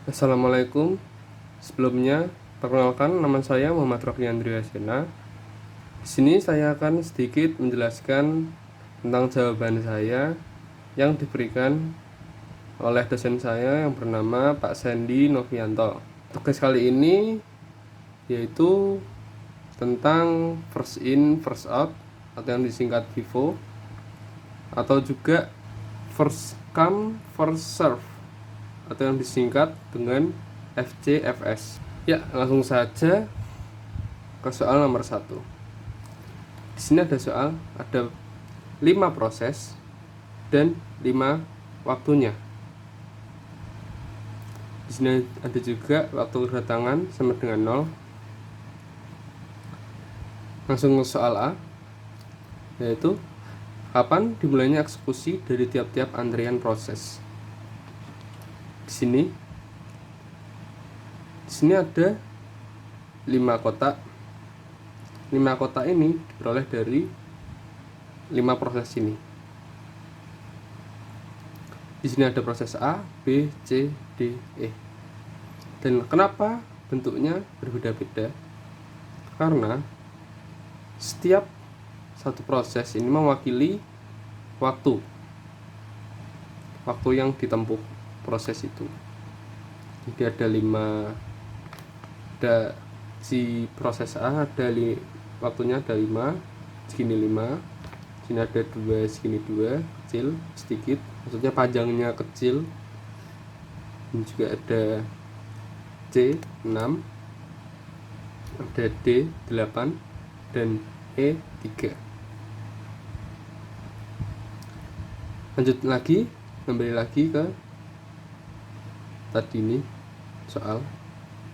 Assalamualaikum. Sebelumnya, perkenalkan nama saya Muhammad Rocky Andriasena. Di sini saya akan sedikit menjelaskan tentang jawaban saya yang diberikan oleh dosen saya yang bernama Pak Sandy Novianto. Tugas kali ini yaitu tentang first in, first out atau yang disingkat FIFO atau juga first come, first serve atau yang disingkat dengan FCFS. Ya, langsung saja ke soal nomor 1. Di sini ada soal, ada 5 proses dan 5 waktunya. Di sini ada juga waktu kedatangan sama dengan 0. Langsung ke soal A, yaitu kapan dimulainya eksekusi dari tiap-tiap antrian proses. Di sini ada 5 kotak. 5 kotak ini diperoleh dari 5 proses ini. Di sini ada proses A, B, C, D, E. Dan kenapa bentuknya berbeda-beda? Karena setiap satu proses ini mewakili waktu yang ditempuh proses itu. Jadi ada 5, ada si proses A ada waktunya ada 5, segini 5, sini ada 2, segini 2, kecil sedikit, maksudnya panjangnya kecil. Ini juga ada C 6, ada D 8, dan E 3. Lanjut lagi, kembali lagi ke tadi ini soal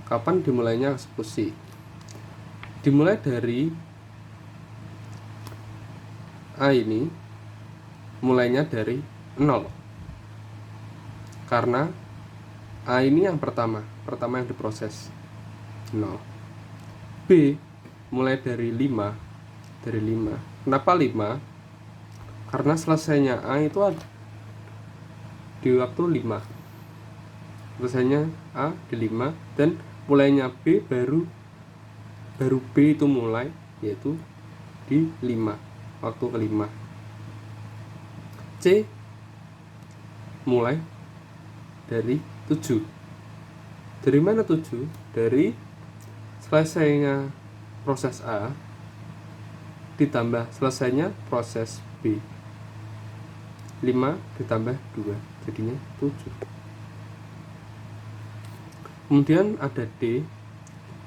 kapan dimulainya eksekusi. Dimulai dari A ini, mulainya dari 0 karena A ini yang pertama yang diproses 0. B mulai dari 5. Kenapa 5? Karena selesainya A itu ada di waktu 5. Selesainya A di 5 dan mulainya B baru B itu mulai, yaitu di 5, waktu kelima. C mulai dari 7. Dari mana 7? Dari selesainya proses A ditambah selesainya proses B. 5 ditambah 2 jadinya 7. Kemudian ada D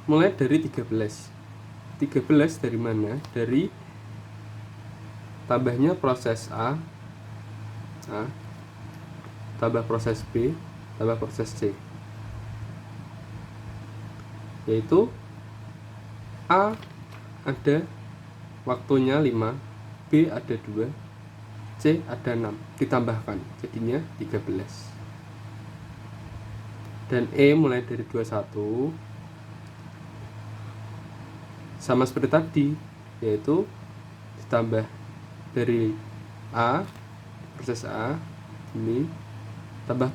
mulai dari 13. 13 dari mana? Dari tambahnya proses A tambah proses B tambah proses C, yaitu A ada waktunya 5, B ada 2, C ada 6, ditambahkan jadinya 13. Dan E mulai dari 21 sama seperti tadi, yaitu ditambah dari A, proses A ini tambah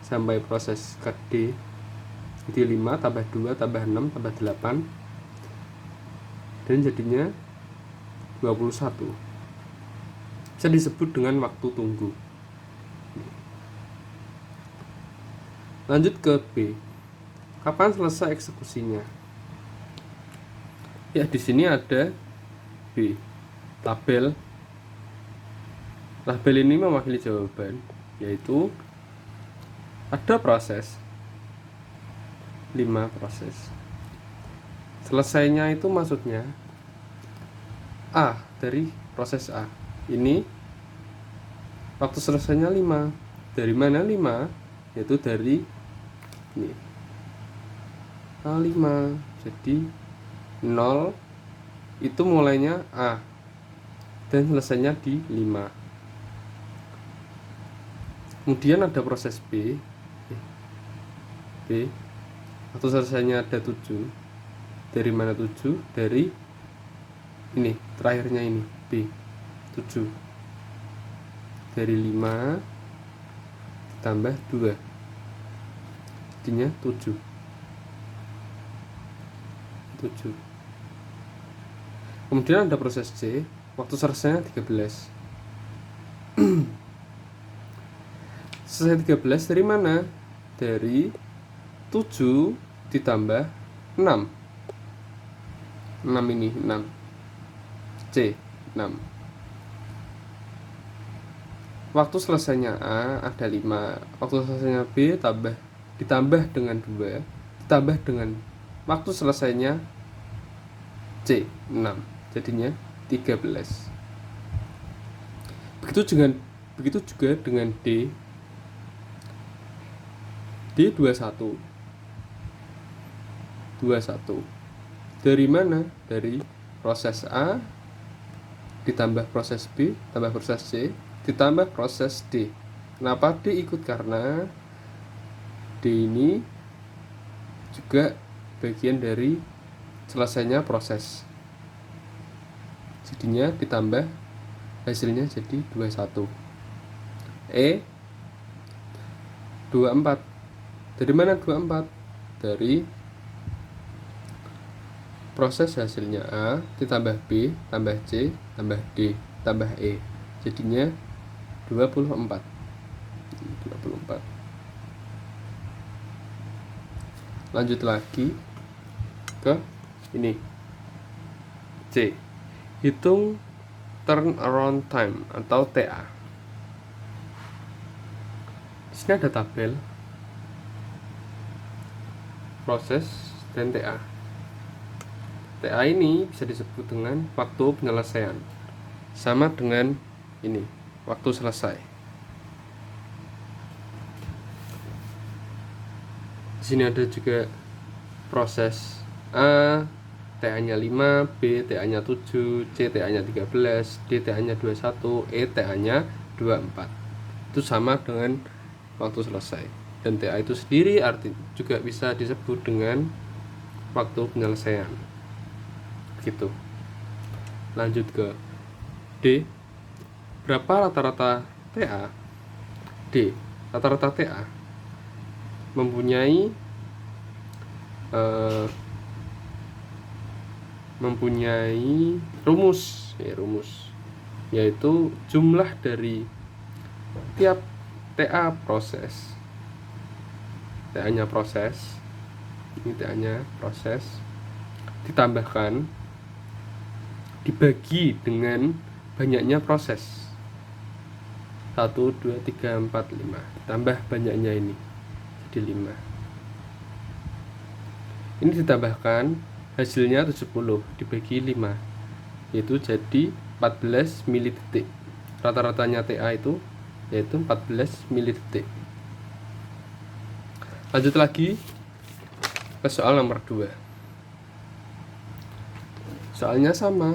sampai proses ke D. Jadi 5 tambah 2 tambah 6 tambah 8 dan jadinya 21. Bisa disebut dengan waktu tunggu. Lanjut ke B. Kapan selesai eksekusinya? Ya, di sini ada B. Label ini mewakili jawaban, yaitu ada proses 5 proses. Selesainya itu maksudnya A, dari proses A. Ini waktu selesainya 5. Dari mana 5? Yaitu dari ini A5. Jadi 0 itu mulainya A dan selesainya di 5. Kemudian ada proses B waktu selesainya ada 7. Dari mana 7? Dari ini, terakhirnya ini B 7. Dari 5 ditambah 2 jadinya 7. Kemudian ada proses C, waktu selesainya 13. Selesai 13 dari mana? Dari 7 ditambah 6. 6 ini 6. C 6. Waktu selesainya A ada 5. Waktu selesainya B ditambah dengan 2 ditambah dengan waktu selesainya C 6, jadinya 13. Begitu juga dengan D 21. Dari mana? Dari proses A ditambah proses B tambah proses C ditambah proses D. Kenapa D ikut? Karena D ini juga bagian dari selesainya proses, jadinya ditambah hasilnya jadi 21. E 24. Dari mana 24? Dari proses hasilnya A ditambah B tambah C tambah D tambah E, jadinya 24. Lanjut lagi ke ini C, hitung turnaround time atau TA. Di sini ada tabel proses dan TA. TA ini bisa disebut dengan waktu penyelesaian, sama dengan ini waktu selesai. Di sini ada juga proses A, TA-nya 5, B TA-nya 7, C TA-nya 13, D TA-nya 21, E TA-nya 24. Itu sama dengan waktu selesai. Dan TA itu sendiri juga bisa disebut dengan waktu penyelesaian. Gitu. Lanjut ke D. Berapa rata-rata TA? D. Rata-rata TA mempunyai rumus, yaitu jumlah dari tiap TA proses. TA-nya proses, ini TA-nya proses, ditambahkan dibagi dengan banyaknya proses. 1, 2, 3, 4, 5 tambah banyaknya ini jadi 5. Ini ditambahkan hasilnya 70 dibagi 5, yaitu jadi 14 mili-detik. Rata-ratanya TA itu yaitu 14 mili-detik. Lanjut lagi ke soal nomor 2. Soalnya sama,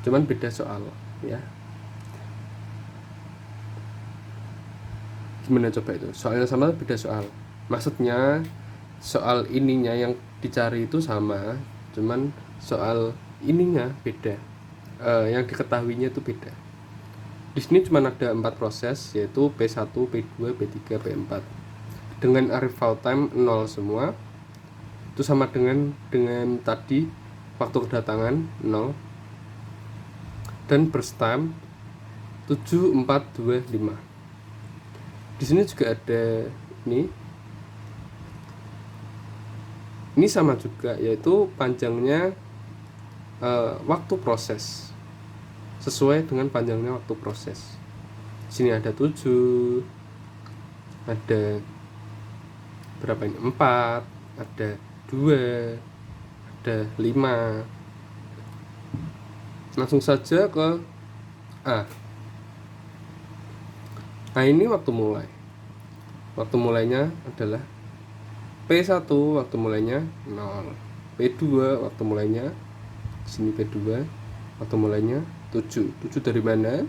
cuman beda soal ya. Gimana coba itu? Soalnya sama beda soal. Maksudnya soal ininya yang dicari itu sama, cuman soal ininya beda. Yang diketahuinya itu beda. Di sini cuma ada 4 proses, yaitu P1, P2, P3, P4. Dengan arrival time 0 semua. Itu sama dengan tadi waktu kedatangan 0. Dan burst time 7, 4, 2, 5. Di sini juga ada ini. Ini sama juga, yaitu panjangnya waktu proses sesuai dengan panjangnya waktu proses. Sini ada 7, ada berapa ini? 4, ada 2, ada 5. Langsung saja ke A. Nah, ini waktu mulai. Waktu mulainya adalah P1, waktu mulainya 0. P2 waktu mulainya, sini P2 waktu mulainya 7. 7 dari mana?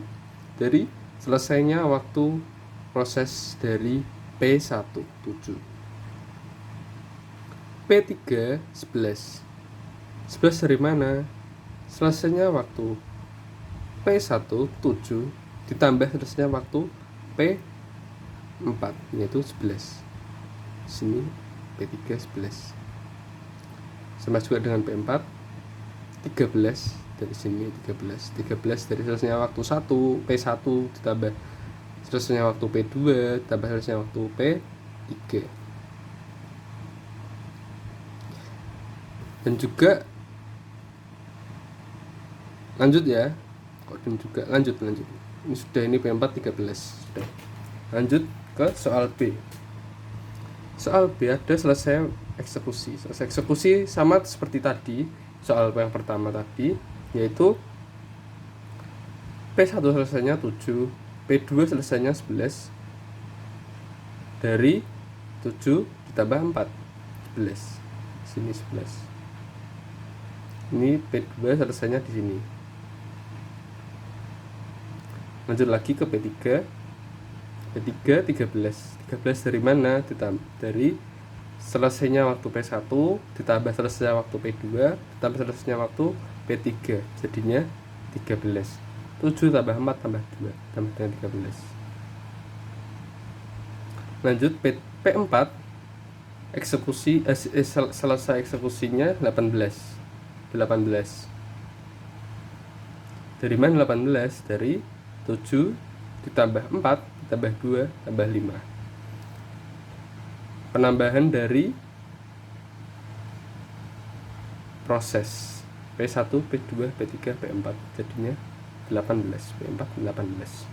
Dari selesainya waktu proses dari P1, 7. P3 11. 11 dari mana? Selesainya waktu P1 7 ditambah selesainya waktu P4, yaitu 11. sini P3 11. Sama juga dengan P4 13 dari sini 13 dari selesainya waktu 1 P1 ditambah selesainya waktu P2 ditambah selesainya waktu P3. Dan juga lanjut ya, lanjut ini sudah, ini P4 13 sudah. Lanjut ke soal B. Soal B ada selesai eksekusi sama seperti tadi soal yang pertama tadi, yaitu P1 selesainya 7, P2 selesainya 11, dari 7 ditambah 4 11, sini 11. Ini P2 selesainya di sini. Lanjut lagi ke P3 13 dari mana? Dari selesainya waktu P1 ditambah selesainya waktu P2 ditambah selesainya waktu P3, jadinya 13. 7 tambah 4 tambah 2 tambah dengan 13. Lanjut P4 eksekusi selesai eksekusinya 18. Dari mana 18? Dari 7 ditambah 4 ditambah 2 tambah 5. Penambahan dari proses P1, P2, P3, P4, jadinya 18. P4 18.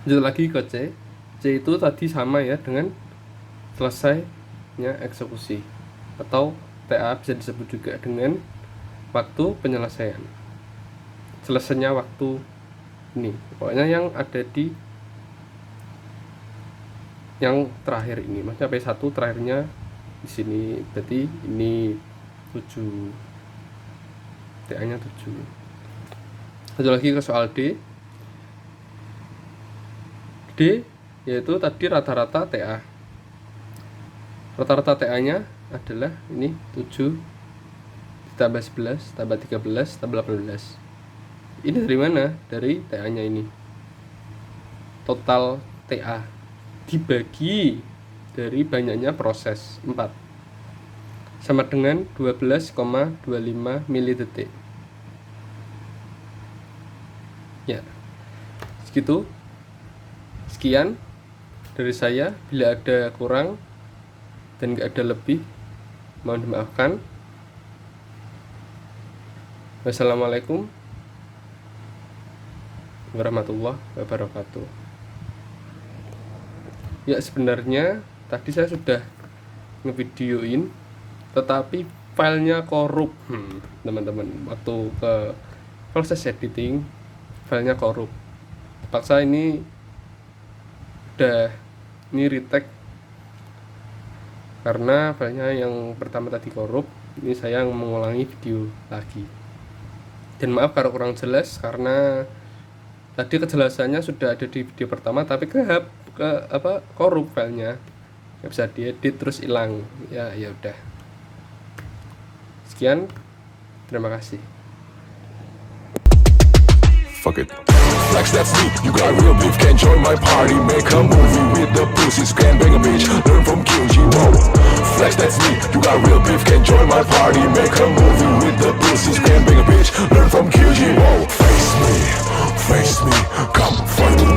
Lanjut lagi ke C. C itu tadi sama ya dengan selesainya eksekusi, atau TA bisa disebut juga dengan waktu penyelesaian. Selesainya waktu ini, pokoknya yang ada di yang terakhir ini, maksudnya P1 terakhirnya di sini, berarti ini 7, TA nya 7. Lanjut lagi ke soal D. Yaitu tadi rata-rata TA. Rata-rata TA nya adalah ini 7 ditambah 11 tambah 13 tambah 18. Ini dari mana? Dari TA nya ini. Total TA dibagi dari banyaknya proses 4 sama dengan 12,25 mili-detik. Ya, sekian dari saya. Bila ada kurang dan gak ada lebih, mohon dimaafkan. Wassalamualaikum warahmatullahi wabarakatuh. Ya, sebenarnya tadi saya sudah ngevideoin, tetapi filenya korup, teman-teman. Waktu ke proses editing, filenya korup. Terpaksa ini retake karena filenya yang pertama tadi korup. Ini saya mengulangi video lagi. Dan maaf kalau kurang jelas, karena tadi kejelasannya sudah ada di video pertama, tapi korup filenya, nggak bisa diedit terus hilang. Ya udah. Sekian, terima kasih. Fuck it. Flex, that's me. You got real beef, can join my party. Make a movie with the pussies, can bang a bitch. Learn from QG, whoa. Flex, that's me. You got real beef, can join my party. Make a movie with the pussies, can bang a bitch. Learn from QG, whoa. Face me, come fight me.